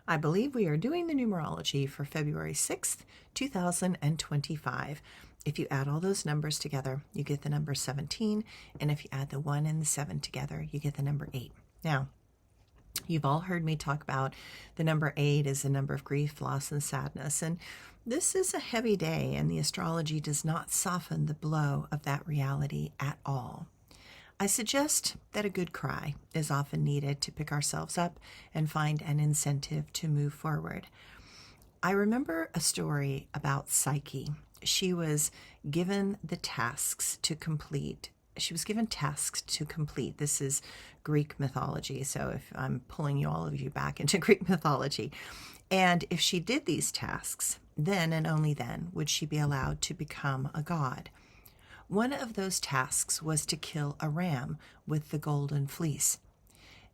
I believe we are doing the numerology for February 6th, 2025. If you add all those numbers together, you get the number 17. And if you add the 1 and the 7 together, you get the number 8. Now, you've all heard me talk about the number 8 is the number of grief, loss, and sadness. And this is a heavy day, and the astrology does not soften the blow of that reality at all. I suggest that a good cry is often needed to pick ourselves up and find an incentive to move forward. I remember a story about Psyche. She was given the tasks to complete. She was given tasks to complete. This is Greek mythology, so if I'm pulling all of you back into Greek mythology. And if she did these tasks, then and only then would she be allowed to become a god. One of those tasks was to kill a ram with the golden fleece.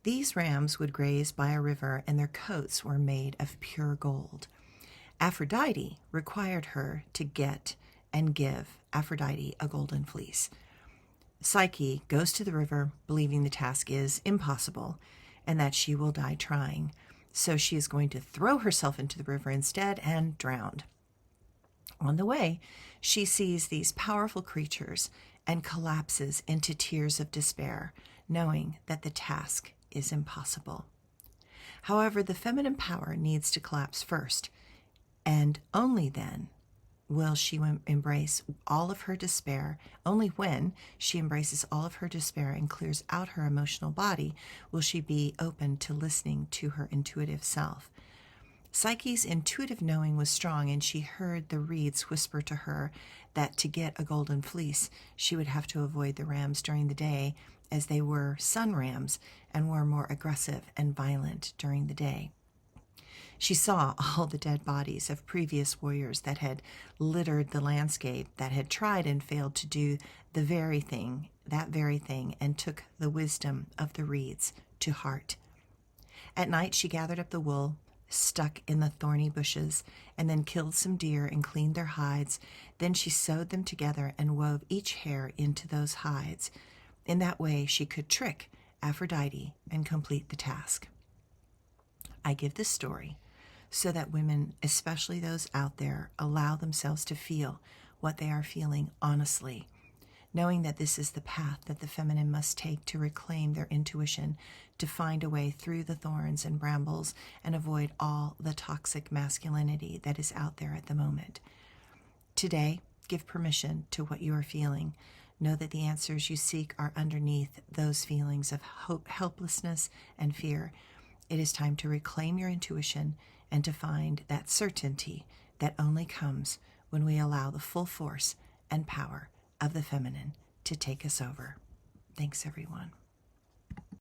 These rams would graze by a river, and their coats were made of pure gold. Aphrodite required her to get and give Aphrodite a golden fleece. Psyche goes to the river, believing the task is impossible and that she will die trying. So she is going to throw herself into the river instead and drown. On the way, she sees these powerful creatures and collapses into tears of despair, knowing that the task is impossible. However, the feminine power needs to collapse first, and only then will she embrace all of her despair. Only when she embraces all of her despair and clears out her emotional body will she be open to listening to her intuitive self. Psyche's intuitive knowing was strong, and she heard the reeds whisper to her that to get a golden fleece, she would have to avoid the rams during the day, as they were sun rams and were more aggressive and violent during the day. She saw all the dead bodies of previous warriors that had littered the landscape, that had tried and failed to do that very thing, and took the wisdom of the reeds to heart. At night, she gathered up the wool stuck in the thorny bushes, and then killed some deer and cleaned their hides. Then she sewed them together and wove each hair into those hides. In that way, she could trick Aphrodite and complete the task. I give this story so that women, especially those out there, allow themselves to feel what they are feeling honestly, knowing that this is the path that the feminine must take to reclaim their intuition, to find a way through the thorns and brambles and avoid all the toxic masculinity that is out there at the moment. Today, give permission to what you are feeling. Know that the answers you seek are underneath those feelings of hope, helplessness, and fear. It is time to reclaim your intuition and to find that certainty that only comes when we allow the full force and power of the feminine to take us over. Thanks, everyone.